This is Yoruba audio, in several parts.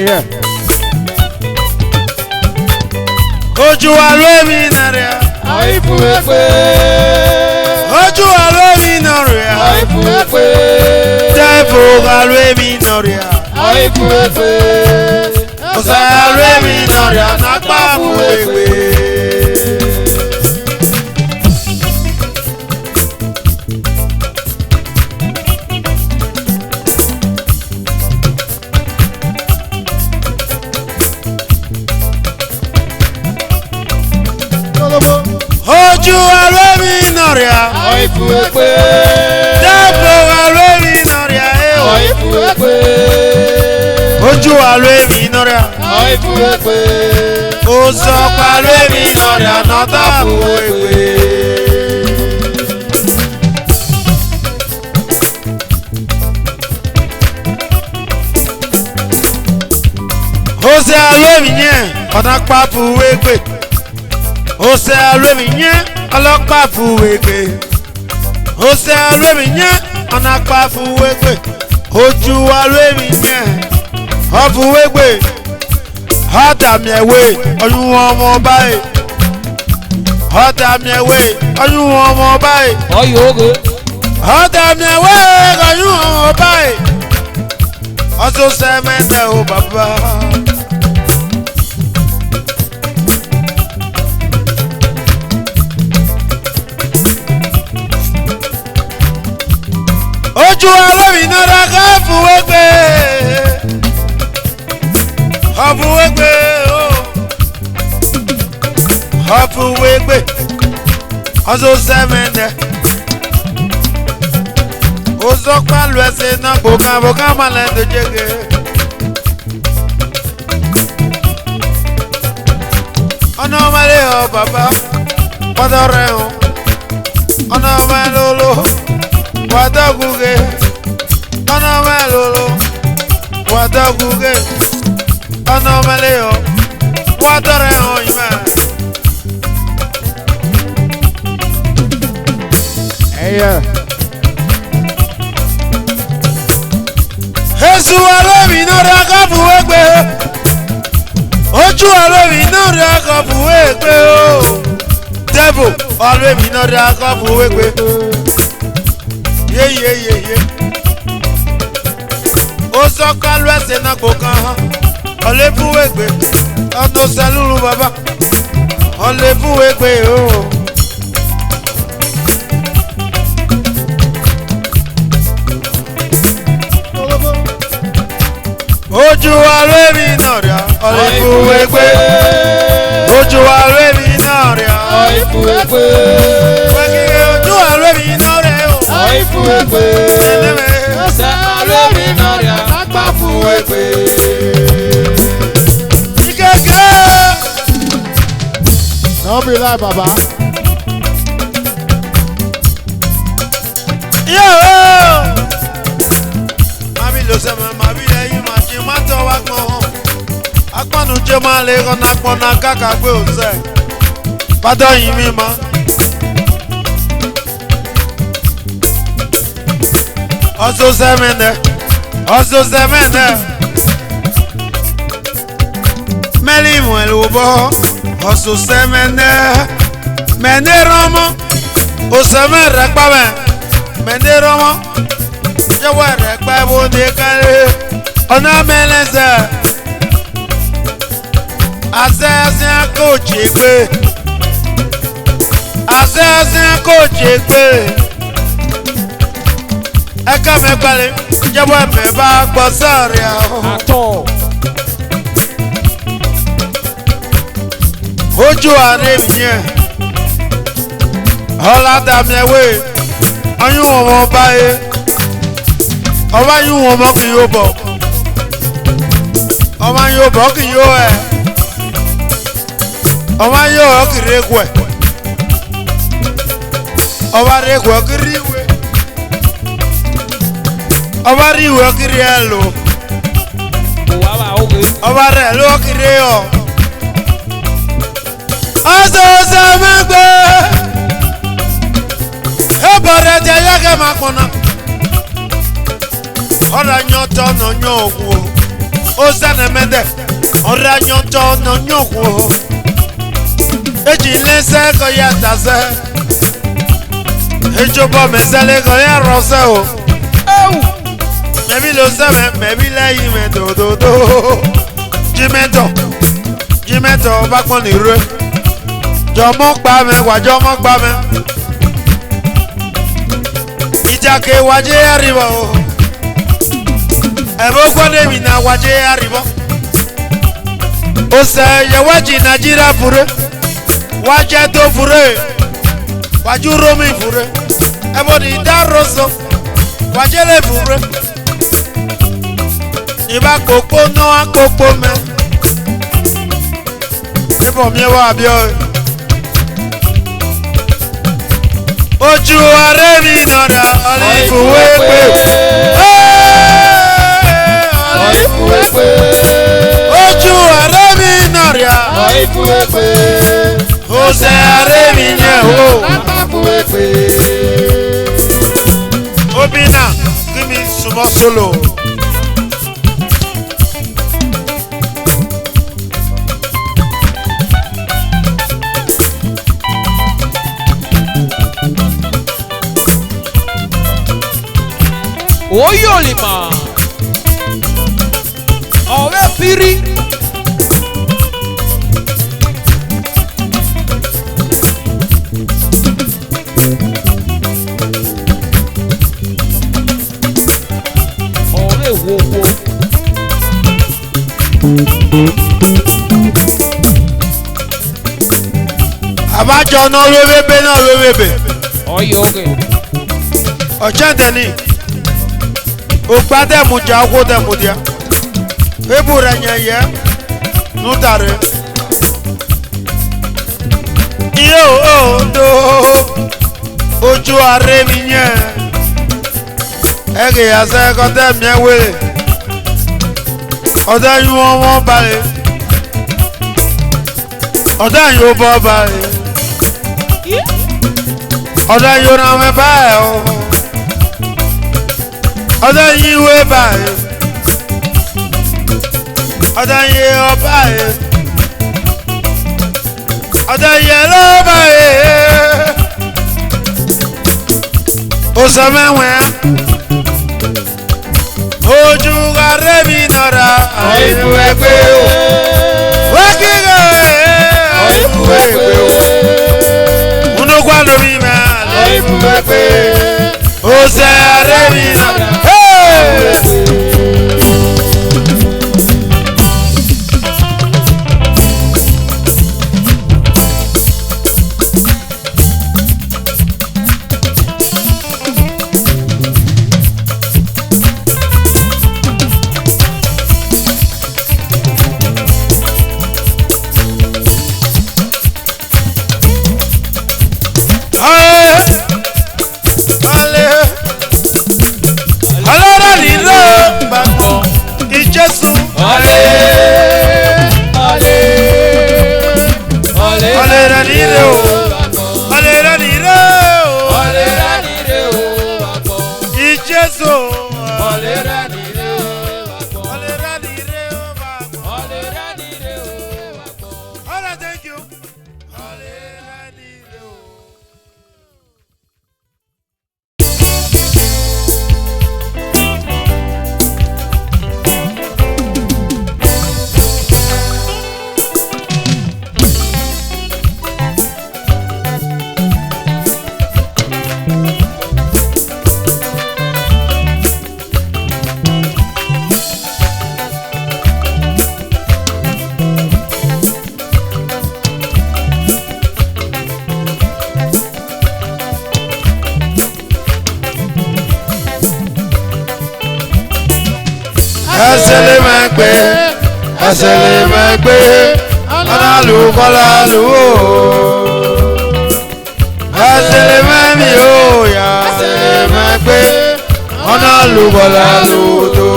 Yeah. Ojú àlọ́ mi nàrẹ̀. Àìfù ẹgbẹ́. Ojú àlọ́ mi nàrẹ̀. Àìfù ẹgbẹ́. Tẹ́fù àlọ́ mi nàrẹ̀. Àìfù ẹgbẹ́. Ọ̀sẹ̀ àlọ́ mi nàrẹ̀ nàgbà fún ẹgbẹ́. Ojú àlọ́ mi nàrẹ̀. Àìfù ẹgbẹ́. Tẹ́fù àlọ́ mi nàrẹ̀. Àìfù ẹgbẹ́. Ojú àlọ́ mi nàrẹ̀. Àìfù ẹgbẹ́. Òsọ̀pọ̀ àlọ́ mi nàrẹ̀ nàgbà fún ẹgbẹ́. Ose alómi yẹn ọ̀nà pàfù wégbè. Ose alómi yẹn ọlọ́pàá fún wégbè. Ose alómi yẹn ọ̀nà pàfù wégbè. Ojú alómi yẹn ọ̀fù wégbè. Ọ̀dàmì ẹ̀wé ọ̀yún ọmọ báyìí. Ọ̀dàmì ẹ̀wé ọ̀yún ọmọ báyìí. Ọyọ oge. Ọ̀dàmì ẹ̀wé ọ̀yún ọmọ báyìí. Ọ̀tún sẹ́mẹ́tẹ̀ ò bàbá. Ojú alómìnà ra ká fúwégbé. Ọ̀fúwégbé o. Ọ̀fúwégbé. Ọ̀tún sẹ́mẹ́tẹ̀. Ozokpa lu ẹsẹ̀ náà bòkà máa lẹ́ tó jẹ́gẹ́. Ọ̀nà ọmọdé ọ bàbá pọ́tọ́ rẹ̀ o. Ọ̀nà ọmọdé lolo pọ́tọ́ gúgé. Ọ̀nà ọmọdé lolo pọ́tọ́ gúgé. Ọ̀nà ọmọdé ọ pọ́tọ́ rẹ̀ o ìmọ̀. Ẹyẹ. Èsù alómi náà rẹ̀ ká fúwégbé. Ojú alómi náà rẹ̀ ká fúwégbé o. Tẹ́bù alómi náà rẹ̀ ká fúwégbé. Yéyéyéyé. Ó sọ kálú ẹsẹ̀ náà kò kàn án. Ọ̀lẹ́ fúwégbé. Ọ̀nà sẹ́lúlù bàbá. Ọ̀lẹ́ fúwégbé o. Ojú alómi náà rẹ̀ ọ̀lẹ́ fúwégbé. Ojú alómi náà rẹ̀ Àìfù ẹgbẹ́. wẹ́gẹ́ ojú alómi náà rẹ̀ o. Àìfù ẹgbẹ́. Ẹlẹ́mẹ̀. Ọ̀sẹ̀ alómi náà rẹ̀ àgbà fún ẹgbẹ́. Ìkẹ́kẹ́. Don't be like Baba. Yóò. Màmí ló sẹ́mi màmí lẹ́yìn màá jí má tọ́ wá gbọ́n hàn. Akpọ́nù jẹ́ máa lè rán akpọ́nà káka gbé òsè. Bàdọ́ yìí mi mọ́. Ọ̀sọ̀ sẹ́mẹ̀nẹ̀. Ọ̀sọ̀ sẹ́mẹ̀nẹ̀. Mẹ́lí ìmọ̀ ẹ̀ ló bọ́. Ọ̀sọ̀ sẹ́mẹ̀nẹ̀. Mẹ́ndé rọ́mọ́. Òsèmẹ̀ rẹ̀ pàmẹ́. Mẹ́ndé rọ́mọ́. Jẹ́wọ́ rẹ̀ pẹ́ bó de kálẹ̀. Ọ̀nà mẹ́lẹ́sẹ̀. Asẹ́sẹ́ kò jẹ́ gbé. Asẹ́sẹ́ kò jẹ́ gbé. Ẹ̀ka mẹ́gbàlẹ̀ jẹ́wọ́ ẹ̀mẹ́ bá gbọ́ sọ́ọ̀rì àwọn. Àtọ̀. Ojú àárẹ̀ mi yẹn. Ọlá dàmí ẹ̀wé. Ọyún wọn mọ báyé. Ọba yún wọn mọ kì yóò bọ̀. Ọba yóò bọ̀ kì yóò ẹ̀. Ọba yóò ọ̀ kì rẹ̀ kwẹ̀. Ọba rẹ̀ kwẹ̀ kì rí wẹ̀. Obari wo kiri elo. Obari elo kiri o. Azo magbe. Ebore te yake makona. Ora nyoto no nyoku. Ozana mede. Ora nyoto no nyoku. Eji lese ko ya tase. Ejobo mesele ko ya rose o. Maybe lo sabe, maybe la yime do. Jimeto back on the road. Jomok pa me, wa jomok pa me. Ijake waje arriba o. Ebo kwade mi na waje arriba. O se ye waji Nigeria fure. Waje to fure. Waju romi fure. Ebo di daroso. Waje le fure. Iba koko no akoko me. Ebo mi wa bi o. Ojú are mi nora olifu wepe. Olifu wepe. Ojú are mi nora Olifu wepe. Ose are mi ne o. Olifu wepe. Obina, give me some solo. Oyolima. Ọ̀rẹ́ piri. Ọ̀rẹ́ wowo. Abájọ náà wéwébé. Ọyọ oge. Ọ̀chẹ́ntẹ̀ni. Ògbádẹ́mu jà ọkọ̀ dẹ̀mu díẹ̀. Ebu rẹ̀ yẹn yẹ. Nútàrí. Iye o do. Ojú ààrẹ mi yẹn. Ẹ̀kì yàsẹ́ kọ́tẹ́ mi ẹ̀ wéle. Ọ̀dẹ́ yín wọ́n balẹ̀. Ọ̀dẹ́ yín ó bọ́ balẹ̀. Ọ̀dẹ́ yín ó ràn mí báyìí o. Ọ̀dẹ́ yín wé báyìí. Ọ̀dẹ́ yín ó báyìí. Ọ̀dẹ́ yín ló báyìí. Ó sọ mẹ́wẹ̀ẹ́. Ojú ààrẹ mi nọ̀ra. Olifu wepe. Wákìkọ̀ Olifu wepe. Unukwa lomi ma. Olifu wepe. Ó sẹ ààrẹ mi nọ̀ra. Ọlọ́rọ̀ nílò gbàgbọ́ ìjẹ́sùn. Ọlẹ́rọ̀ nílò. Ọlẹ́rọ̀ nílò. Ìjẹ́sùn. Ọlẹ́rọ̀ nílò gbàgbọ́. All right, thank you. Ọlẹ́rọ̀ nílò. Esele magbe, ọ̀nàlù kọ́làlù o. Esele mẹ́mi o ya. Esele magbe, ọ̀nàlù lu gola lu do.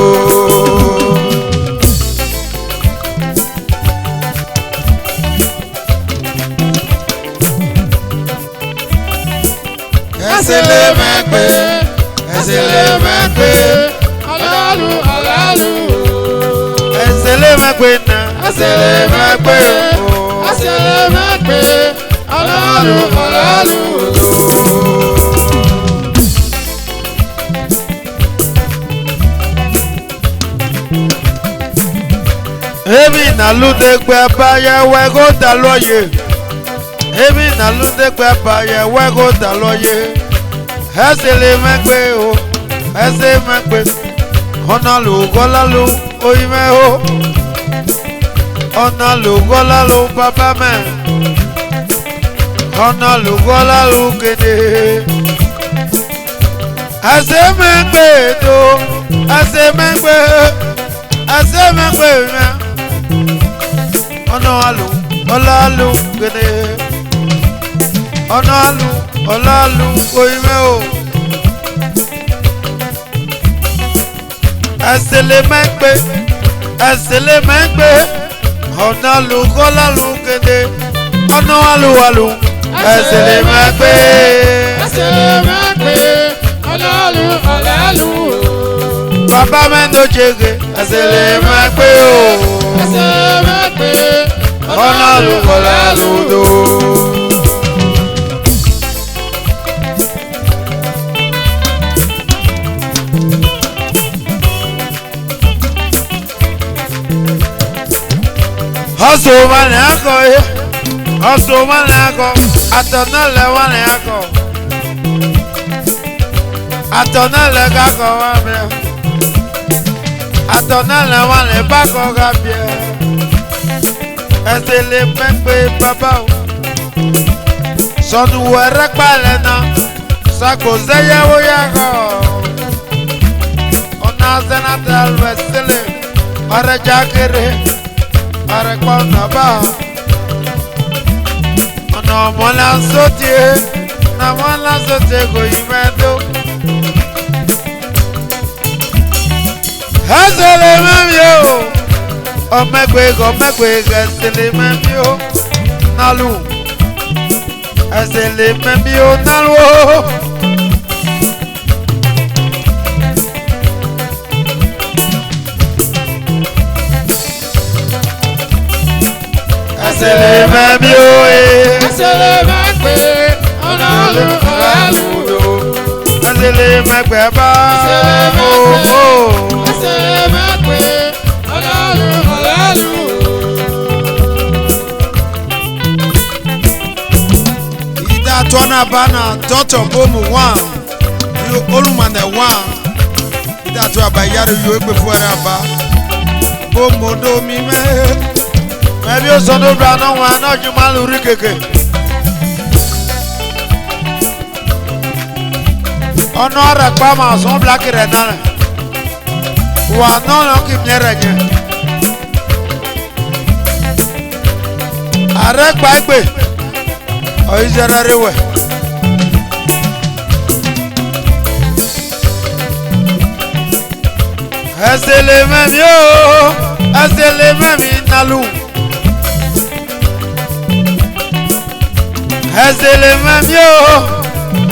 Esele mekpe, esele mekpe, alalu alalu. Esele mekpe na, Esele mekpe, esele mekpe, alalu alalu. Emi na lude gbe baya wego daloye. Emi na lude gbe baya wego daloye. Esele mekpe o, esele mekpe. Ona lu gola lu oime o. Ona lu gola lu papa me. Ona lu gola lu kede. Esele mekpe do, esele mekpe, esele mekpe me. Ona alu, ola alu kede. Ona alu, ola alu oime o. Esele mekpe, esele mekpe. Ona alu, ola alu kede. Ona alu alu, esele mekpe. Esele mekpe, alalu alalu. Baba me no chege, esele mekpe o. Esele mekpe, Ona alu, ola alu do. Hustle man ako, hustle man ako, atonale wan ako, atonale kako wame, atonale wan bako gabie, esele mekpe baba o, sonu were kpale na, sako zeye wo yako, ona zenatel wesele, ore jakere. Arekpa naba, ona mola sotie, na mola sotie go imendo. Esele memio, omegwe go megwe esele memio, nalu. Esele memio nalu. Esele memio esele mekpe, alalu alalu. Esele mekpe ba Esele mekpe, alalu alalu. Ida twana bana Dr. Bomu one. You olumane one. Ida twa ba yaro yo egbe fuara ba. Bomu do mi me. Maybe you son of Brano one, not you malurike. Honor Pama, son black renana. Who are no keep near again. I read Bible. Or is there a river? Esele memio, esele memi nalu. Esele memio,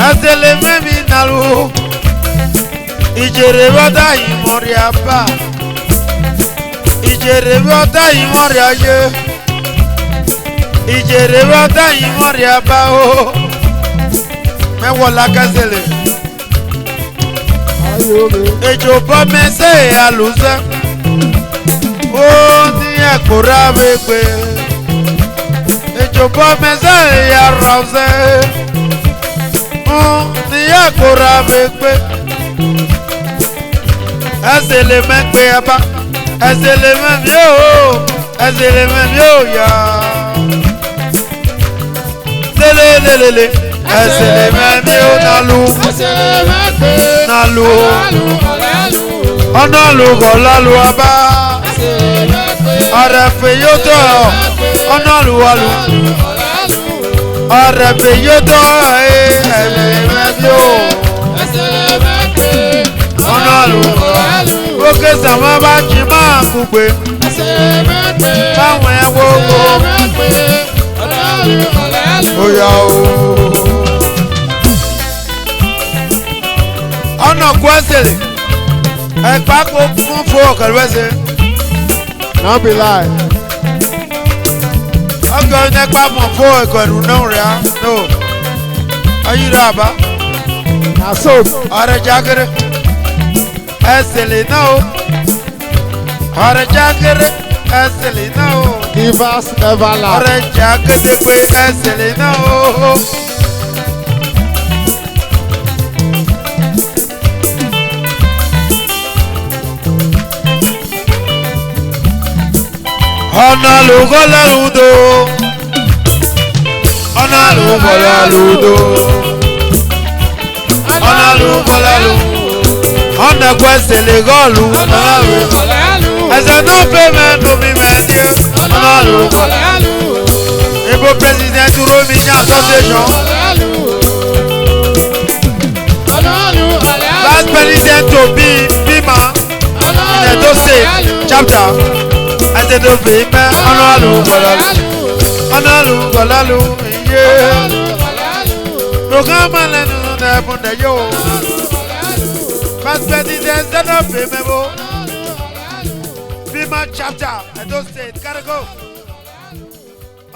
esele memi nalu. Ijere wada imori apa, ijere wada imori aye, ijere wada imori apa o. Me wala kasele. Ejo bo me se aluze, o ni ekura begbe. Ejo bo me se arauze, o ni ekura begbe. Esele mekpe aba, esele memio, esele memio ya. Lele, esele memio nalu, Esele mekpe, nalu. alalu alalu. Ona lu gola lu aba, Esele mekpe, arefe yoto. Ona lu alu, alalu. arefe yoto. Esele memio, Esele mekpe, ọ̀nàlù òkè sàmọ́bà jí máa kúgbe báwọn ẹ̀wọ̀ owó oyà o. ọ̀nà kú Esele ẹ̀pá kó fún fún ọ̀kẹ́lẹ́sẹ̀. No be lie. ọgọ́ nípa mọ̀ fún ẹ̀kọ́dù náà rẹ̀ á no ayíra àbá. Na so. ọ̀rẹ́ jágere Esele náà o ọ̀rẹ́ jágere Esele náà o Give us never lack. ọ̀rẹ́ jágede pé Esele náà o. ọ̀nà lùgọ́lá lùdò ọ̀nà lùgọ́lá lùdò ọ̀nà lùgọ́lá lùdò ọ̀nà kú Esele gọ́ọ̀lù ọ̀nà lùgọ́lá ẹ̀sẹ̀ náà fẹ́ mẹ́nu mi mẹ́ni ọ̀nà lùgọ́lá ibo president romi ní association vice president to bima in Edo State chapter. ẹsẹ̀ tó fi mẹ́ ọ̀nà lùgọ́lá lù iye lùkọ́ máa lẹ́nu ẹ̀bùn dẹ̀ yóò pàṣẹtì dẹ̀ sẹ́nà fi mẹ́ bó bímọ chapter Edo State kárígò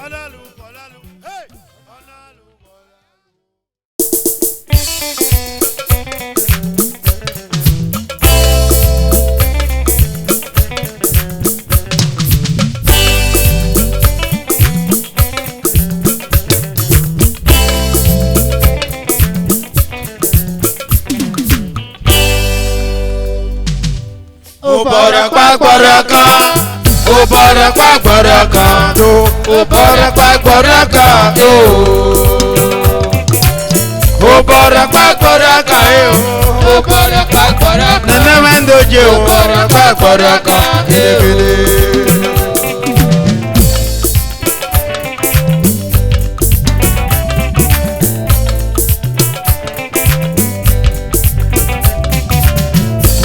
ọ̀nà lùgọ́lá lù ọ̀nà lùgọ́lá Obora gbàgbọ́dọ̀ kan, obora gbàgbọ́dọ̀ kan tó, obora gbàgbọ́dọ̀ kan tó, obora gbàgbọ́dọ̀ kan yóò, obora gbàgbọ́dọ̀ kan, nana mẹ́ndòjì obora gbàgbọ́dọ̀ kan kékeré.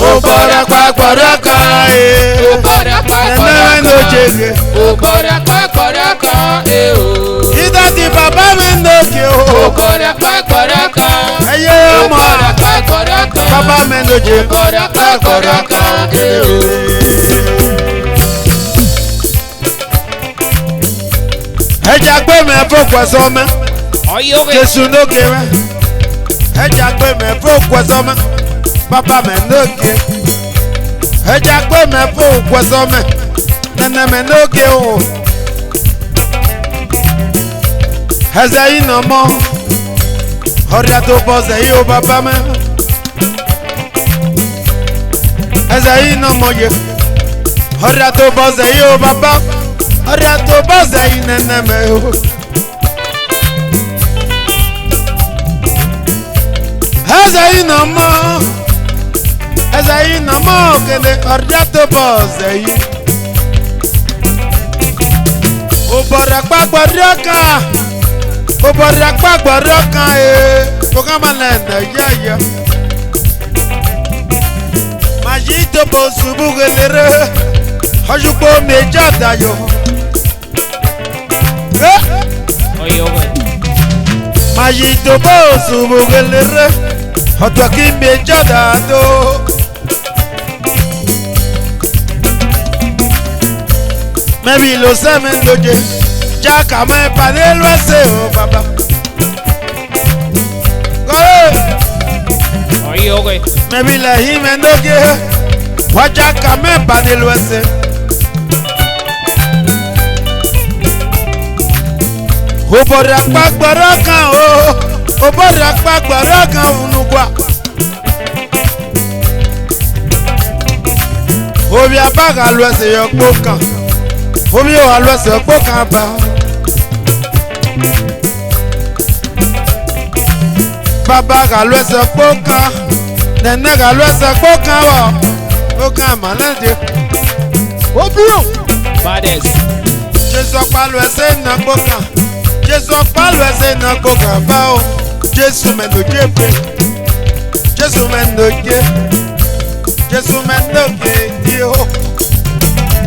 Obora gbàgbọ́dọ̀ kan ee. Obora gbàgbọ́dọ̀ kan. Obora gbàgbọ́dọ̀ kan ee o. Ìdá ti bàbá mi ń dòkè o. Obora gbàgbọ́dọ̀ kan. Ẹyẹ ọmọ. Obora gbàgbọ́dọ̀ kan. Bàbá mi ń dòkè. Obora gbàgbọ́dọ̀ kan ee o. Ẹja gbé mi fòkù ẹ̀sọ́ mi. Jésù lókè rẹ̀. Ẹja gbé mi fòkù ẹ̀sọ́ mi. Papa me noke eja gbe me fo kweso me nene me noke o eze ina mo oria to boze yo papa me eze ina mo ye oria to boze yo papa oria to boze nene me o eze ina mo Ezayi na mo kele ọ̀rẹ́ tó bọ̀ ọ̀sẹ̀yí. Òbọ̀rẹ̀ pàgbọ̀rẹ̀ kan, òbọ̀rẹ̀ pàgbọ̀rẹ̀ kan ee, kò ká máa lẹ̀ ẹ̀ yẹ̀yẹ̀. Màyí tó bọ̀ ṣubú kelere, ọ̀ṣùpọ̀ méjì àdáyọ̀. Màyí tó bọ̀ ṣubú kelere, ọ̀tọ̀ kí méjì àdáyọ̀. Maybe lo semen loje Jaka me panel wase o baba Oye, oye. Maybe la hime ndoge Wajaka me panel wase Obori akpagbara kan o Obori akpagbara kan unugwa Obi abaga lwese yokpo kan Omi o alwese okpo kan ba Baba ga alwese okpo kan Nene ga alwese okpo kan wa O kan malade Obiro Baddest. Jesu pa alwese na okpo kan Jesu pa alwese na okpo kan ba o Jesu mendo jepe Jesu mendo je Jésù mẹ́tòkè tí ó.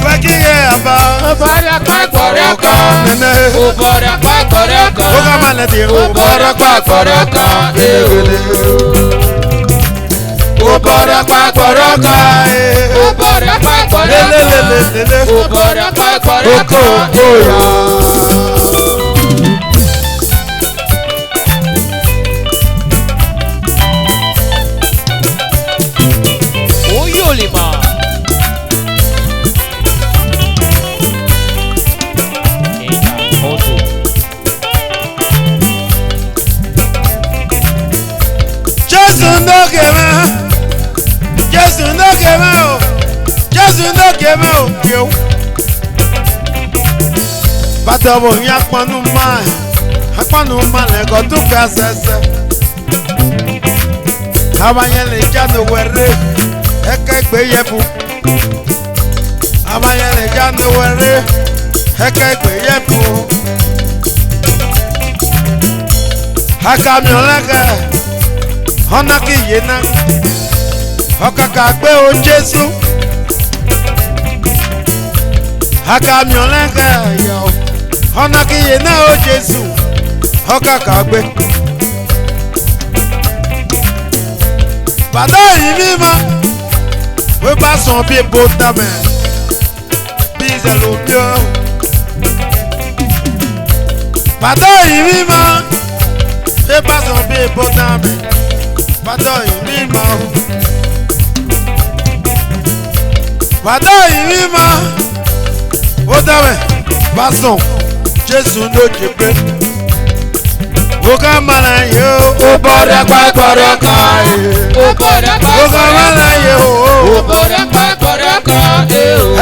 Wákìyẹ àbá. Ubora kwakoroko. Nene. Ubora kwakoroko. Oga malẹ̀ tí. Ubora kwakoroko. Ubora kwakoroko. Ubora kwakoroko. Lelelelelele. Ubora kwakoroko. Oko oya. Oyolima. Jésù n'oge mẹ́, Jésù n'oge mẹ́ o, Jésù n'oge mẹ́ o, yóò. Bàtà bò ń akpọ̀nù máa lẹ́kọ̀ọ́ tó fẹ́ sẹ́sẹ́. Abanyẹ lè jáde wẹ̀rẹ̀, ẹ̀ka ìgbé yẹ fún. Abanyẹ lè jáde wẹ̀rẹ̀, ẹ̀ka ìgbé yẹ fún. Akami ọlẹ́kẹ̀. Ọ̀nà kì í yé ná ọ̀kàkà gbé o Jésù àkàmì ọ̀lẹ́kẹ̀ yọ ọ̀nà kì í yé ná o Jésù ọ̀kàkà gbé. Bàdá yìí mímọ́ wí bá sàn bí epo dàmẹ́ bí ìṣẹ̀lẹ̀ òbí o. Bàdá yìí mímọ́ wí bá sàn bí epo dàmẹ́. Bàdá ìmí ma o. Bàdá ìmí ma. Ó dáwẹ̀ bá sàn Jésù ló jẹ pé. Ó ká mọ́lá yẹ o. Ó bọ̀dọ̀ pàkọ̀rọ̀ kan. Ó bọ̀dọ̀ Ó ká mọ́lá yẹ o. Ó bọ̀dọ̀ pàkọ̀rọ̀ kan.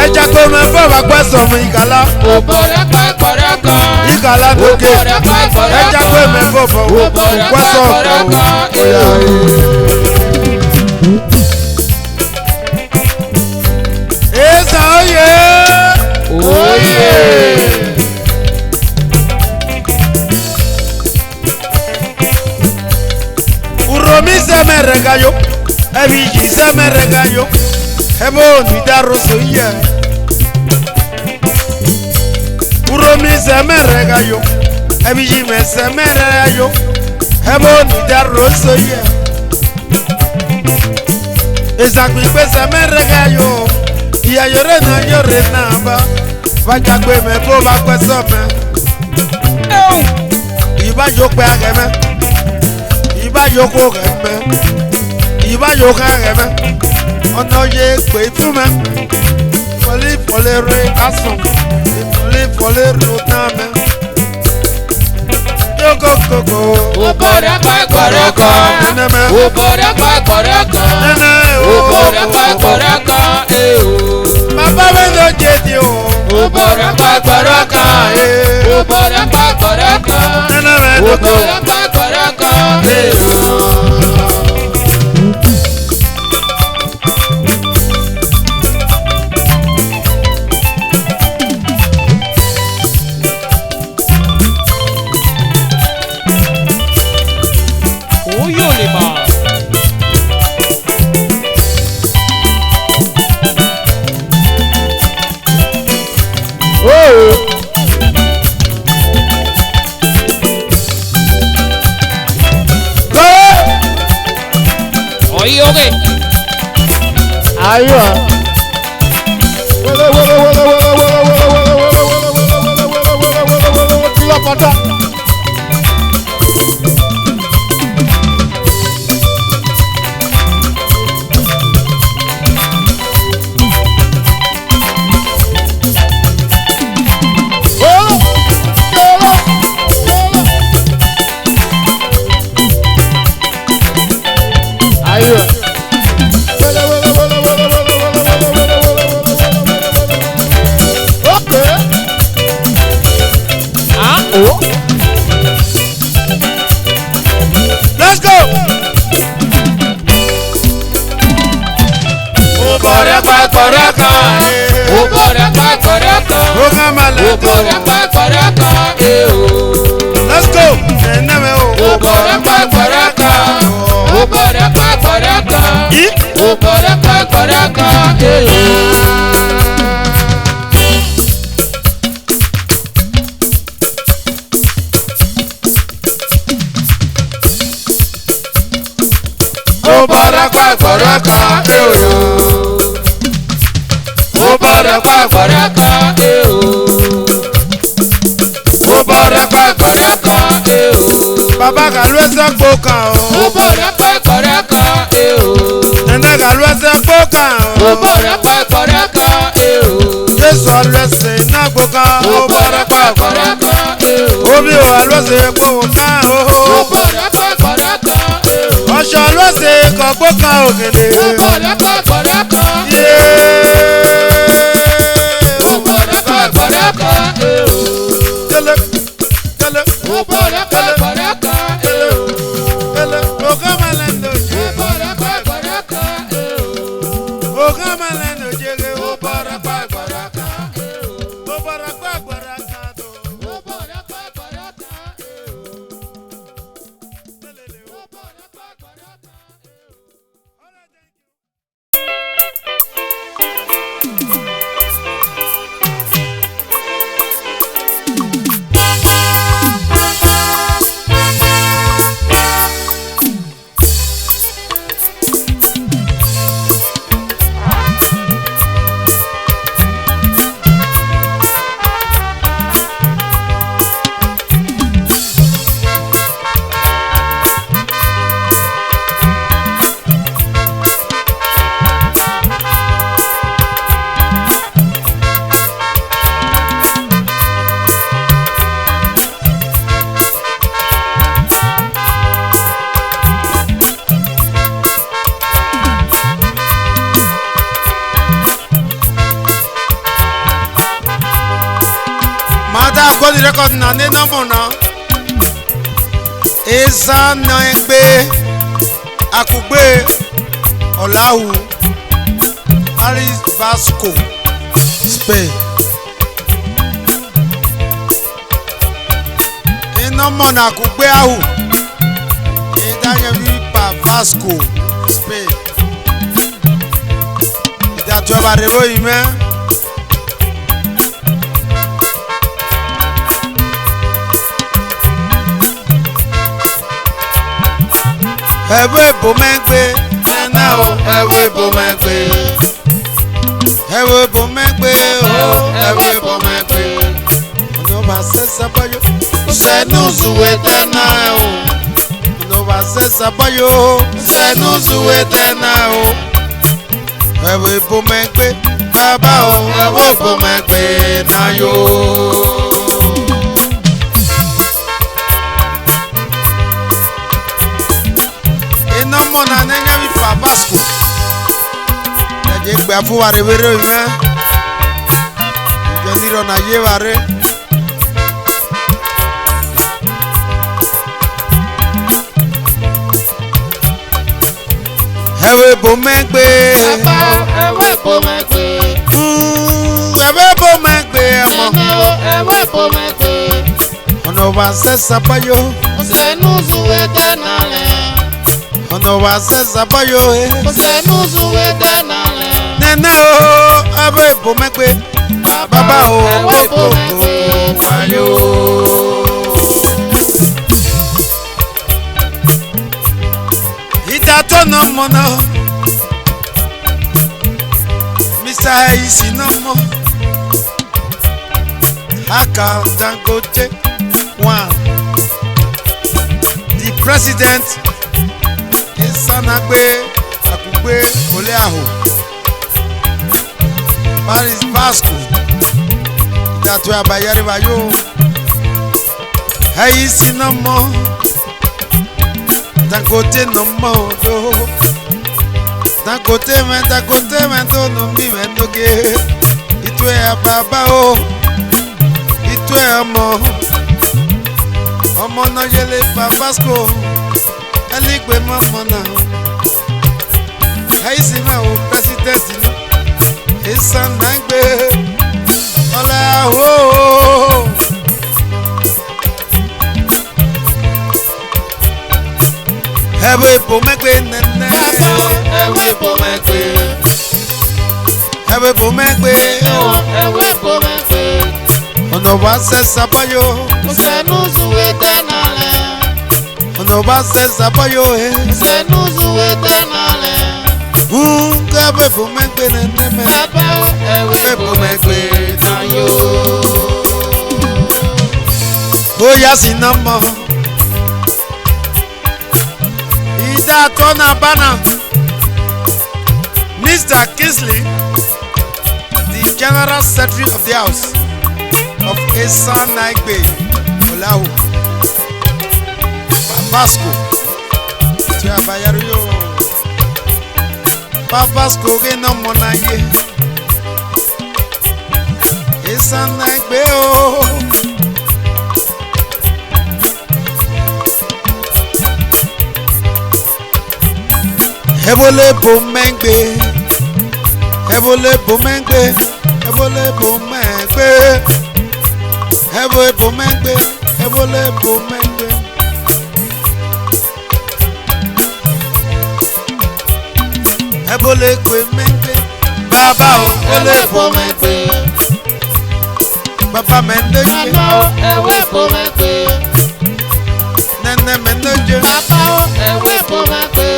Ẹja kó mẹ fọ́ bá pẹ́ sọ̀mù ìkàlá. Ó bọ̀dọ̀ pàkọ̀rọ̀ kan. Ìkàlá lókè. Ẹja kó mẹ fọ́ bọ̀ wò. Pẹ́ sọ̀mù. Esa oye. Oye. Uromi se me regaló, Evigi se me regaló, Ebo ni daro soye. Uromi se me regaló, Evigi me se me regaló, Ebo ni daro soye. Esa cuipe se me regaló, y a llore na ba, vaya que me boba pues me. Iba yo pe ageme. Iba yoko gẹ̀mẹ́, iba yoko gẹ̀mẹ́, ọ̀nà yẹ pé fún mẹ́, ìfọ̀lẹ́ rẹ̀ kásán, ìfọ̀lẹ́ rẹ̀ tán mẹ́. Yoko koko. Ó bọ̀dọ̀ pàkọ̀rọ̀ kan. Nẹ́nẹ́. Ó bọ̀dọ̀ pàkọ̀rọ̀ kan. Nẹ́nẹ́. Ó bọ̀dọ̀ pàkọ̀rọ̀ kan. Bàbá mi ló jẹ di o. Ó bọ̀dọ̀ pàkọ̀rọ̀ kan. Ó bọ̀dọ̀ pàkọ̀rọ̀ kan. Nẹ́nẹ́ mẹ́ Ó koko. bọ̀dọ̀ pàkọ̀rọ̀ kan. Oyolima. Oye, oye. Ayọ̀. Let's go. Ubora pakoraka. Ubora pakoraka. Ubora pakoraka. Let's go. Ubora pakoraka. Ubora pakoraka. Ubora pakoraka. baraka O baraka baraka O baraka baraka O baraka baraka Baba galweza boka O baraka baraka Nene galweza boka O baraka baraka Yesu alweze na boka O baraka baraka Obi o alweze boka O baraka baraka Osho alweze ko boka ogede O baraka baraka O baraka baraka Tele tele O baraka baraka tele Ogamalendo O baraka baraka Ogamalendo jege O baraka baraka O baraka baraka do O baraka baraka Telele O baraka baraka Alright, thank you. Mada go the record na ne no mo na ESAN na egbe akugbe Olahu Paris Vasco Spain ino mo na akugbe ahu idanye bi pa Vasco Spain ida to ba rebo ime Ewe bomegbe nana o ewe bomegbe Ewe bomegbe o ewe bomegbe Ono ba se sabayo Senuzu etena o Ono ba se sabayo Senuzu etena o Ewe bomegbe Baba o ewe bomegbe na yo Namo na nenya mi fa Vasco. Naje gbe afuwa rewere ime. Joziro na yeware. Ewe bomegbe. Ewe bomegbe. Ewe bomegbe emo. Ewe bomegbe. Ono ba se sapayo. Senuzu etenale. Ono wa se sabayo Senuzu etenale. Nene o abe bomegbe Baba o Ewe bomegbe wayo Ita to no mo no Mr. Isi no mo Haka Dangote one The president Sanagbe akugbe ole aho Paris Vasco Datu abayare bayo Hey sinamo Dangote no modo Dangote men to no mi men doge Itwe ababa o Itwe Omo no yele pa Vasco Eligbe mama na Haisi ma o president no ESAN na gbe Ola ho Ewe bomegbe nene Ewe bomegbe Ewe bomegbe. Ewe bomegbe. Ono ba se sabayo. Senuzu etenale. Ono ba se sabayo Senuzu etenale. Ewe bomegbe neneme. Baba ewe bomegbe na yo. Oya sinamo. Ida kona bana. Mr. Kingsley, the General Secretary of the House of ESAN Naigbe, Olahu, Babasco, Tiabayario, Babasco, Geno Monaye, ESAN Naigbe, oh. Ebole bomengbe, ebole bomengbe, ebole bomengbe, ebole bomengbe, ebole bomengbe. Ebole kwemengbe, baba o, ebole bomengbe, baba mendeje, ewe bomegbe, nene mendeje, baba o, ewe bomegbe.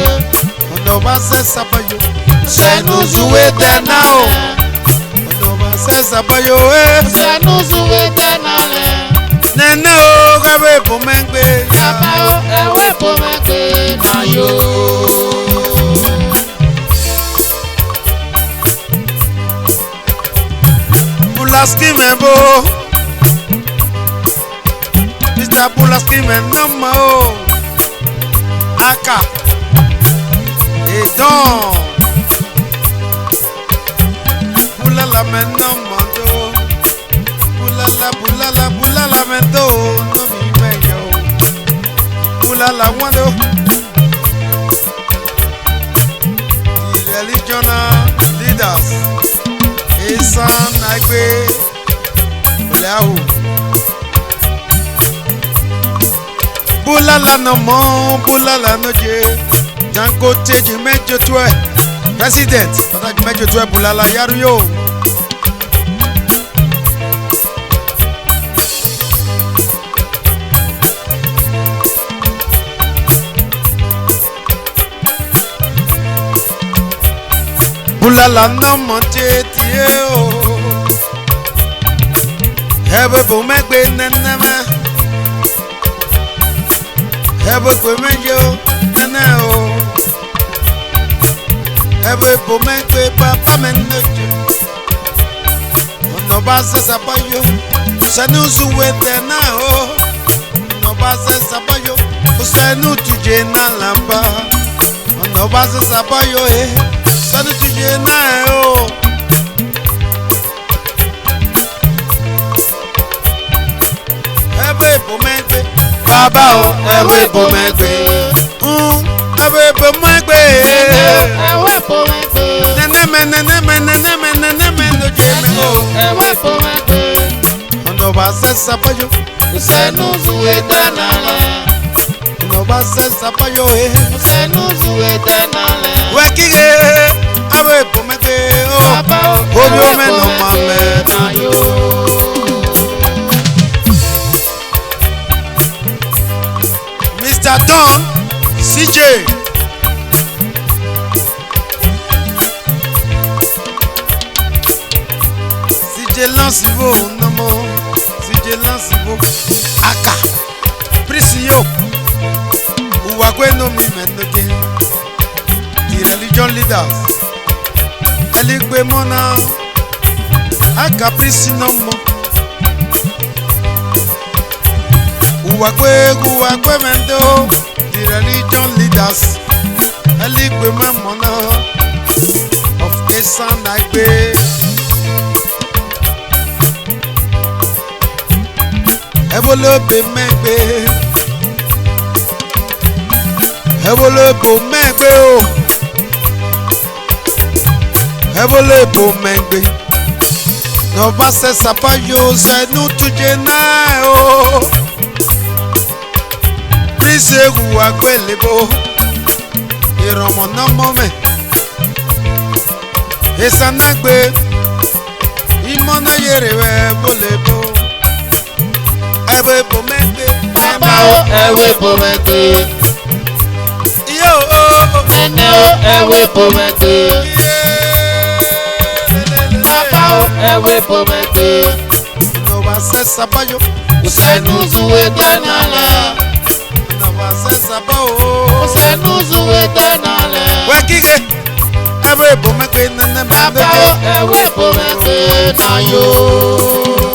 Ono ba se sabayo. Senuzu etenale. Ono ba se sabayo Senuzu etenale. Nene o ewe bomengbe. Baba o ewe bomegbe na yo. Bulaski mebo. Mr. Bulaski menama o. Aka. Edon. Bulala menamando. Bulala mendo. No mi meyo. Bulala wando. The religional leaders. ESAN Naigbe. Olahu. Bulala no mo. Bulala no je. Jango Teji Mejo Twe President Pataji Mejo Twe Bulala Yaruyo Bulala no monte tie o Ewe bomegbe neneme Ewe kwemejo nene o Ewe bomegbe papa menoje Ono ba se sabayo Senuzu etena o Ono ba se sabayo Senu tuje na lamba Ono ba se sabayo Senu tuje na o Ewe bomegbe baba o ewe bomegbe Ewe bomegbe Ewe bomegbe. Neneme no jeme o Ewe bomegbe. Ono ba se sabayo Senuzu etenale. Ono ba se sabayo Senuzu etenale. Wekige ewe bomegbe o Baba o Obi ewe ome no mame bomegbe na yo. Mr. Don CJ Lansivo nomo CJ Lansivo Aka Prisio Uwagwe no mi menoje The religion leaders Eligwe mona Aka Prisinomo Uwagwe mendo The religion leaders Eligwe mona Of ESAN Naigbe Ebole bomegbe Ebole bomegbe o Ebole bomegbe No ba se sabayo Senu tuje na o Prise wu agbelebo Iromo na mome ESAN Naigbe mona yerewe bolebo. Ewe pomende. Papa o ewe pomende. Yo oh. Nene o ewe pomende. Papa o ewe pomende. No va se sabayo. Usenu zuwe danala. No va se sabao. Usenu zuwe danala. Wekige. Ewe pomende nene mende. Papa o ewe pomende na yo.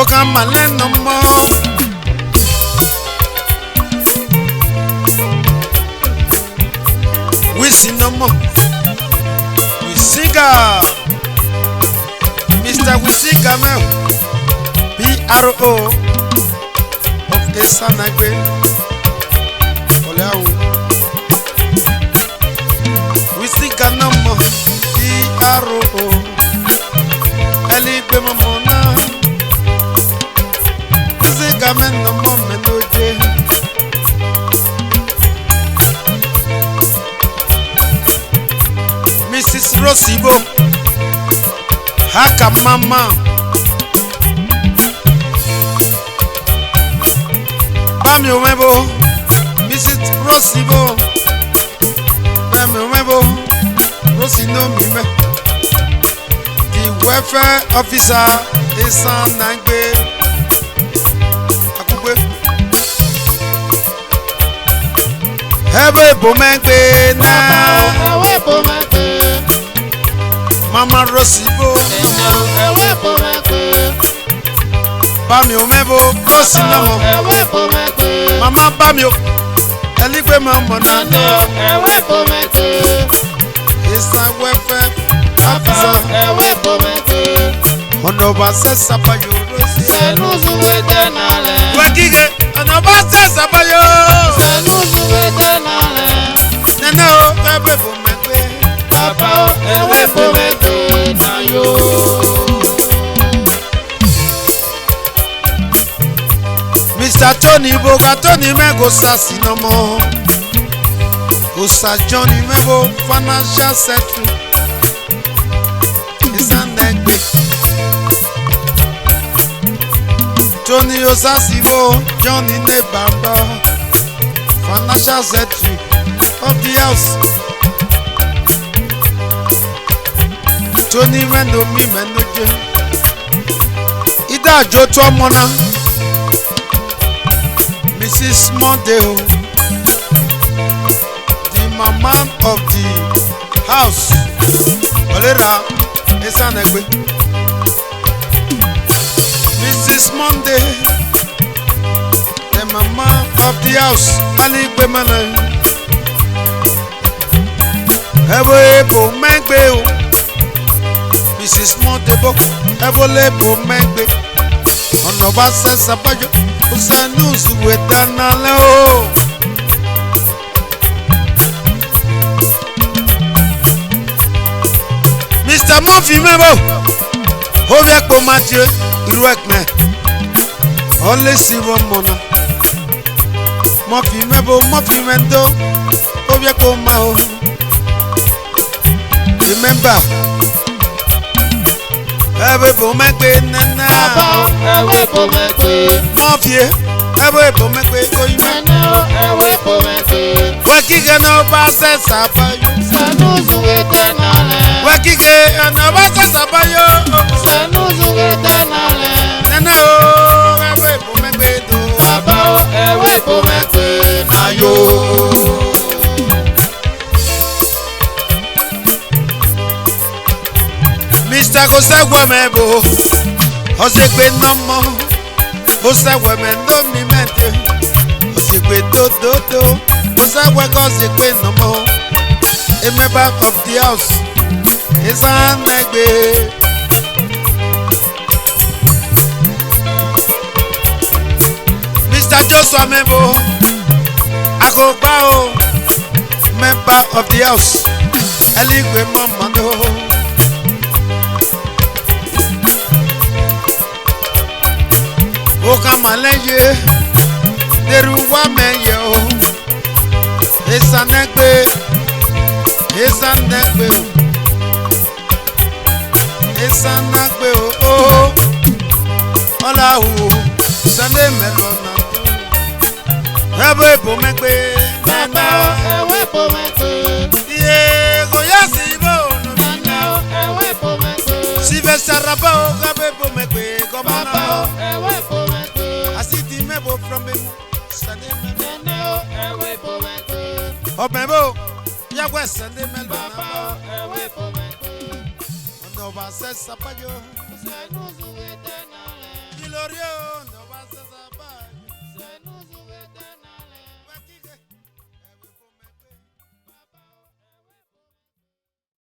Oka maleno mo. We see no more. We singer. Mr. We singer man. PRO of ESAN again. Oleawu. We singer no more. PRO. Eli pe mamona. Gamen no moment oje. Mrs. Rosibo Haka mama Bami omebo Mrs. Rosibo Bami omebo Rosino mime The welfare officer ESAN Nangbe Ewe pomengbe na. Ewe pomengbe. Mama Rosibo. Ewe pomengbe. Bami omebo Rosinamo. Ewe pomengbe. Mama bami o. Eligbe mama na. Ewe pomengbe. ESAN welfare Papa ewe pomengbe. Ono ba se sabayo Rosi. Senu zuwe danale. Wekige ono ba se sabayo. Senu zuwe danale. Nene o ewe pomengbe. Papa ewe pomengbe na yo. Mr. Tony Boga Tony Mego Sassi no more. Osa Johnny Mego financial secretary. ESAN Nangbe. Tony Osasibo Johnny Nebamba financial secretary of the house. Tony Mendo mi Mendoje. Ida Joto Mona. Mrs. Mondeo, the mama of the house. Olera ESAN Nangbe. Mrs. Monday, the mama of the house. Aligbe mana. Ewe pomengbe o. Mrs. Montebo, Ewe pomengbe. Ono ba se sabayo. Usanu suwe danale o. Mr. Murphy mebo. Ovie po Mathieu. Iru ekme. Ole siwo mona. Murphy mebo. Murphy mendo. Ovie po ma o. Remember. Ewe pomengbe nana. Papa ewe pomengbe. Murphy ewe pomengbe koyime. Nene ewe pomengbe. Wekige no ba se sabayo. Senu zuwe danale. Wekige no ba se sabayo. Senu zuwe danale. Nana o ewe pomengbe do. Papa ewe pomengbe na yo. Mr. Kosegwe mebo. Osegbe nomo. Osegwe no mi mente. Osegbe do. Osegwe Kosegbe nomo. A member of the house. ESAN Nangbe. Mr. Joshua Mebo. Akogba o. Member of the house. Eligwe mamando. Oka maleye. Deruwa meyo. Esanegbe. Esanegbe. Esanegbe oh. Ola o. Sunday melona. Ebe bomegbe. Mama ewe pomegbe. Ye goyasi bo no. Mama ewe pomegbe. Sive saraba o gabe bomegbe. Mama ewe pomegbe. Asiti mebo from me. Sunday melona. Mama ewe pomegbe. Obembo. Yagwe Sunday melona. Mama ewe pomegbe. Ono ba se sapayo. Se nuzu etenale. Glorio.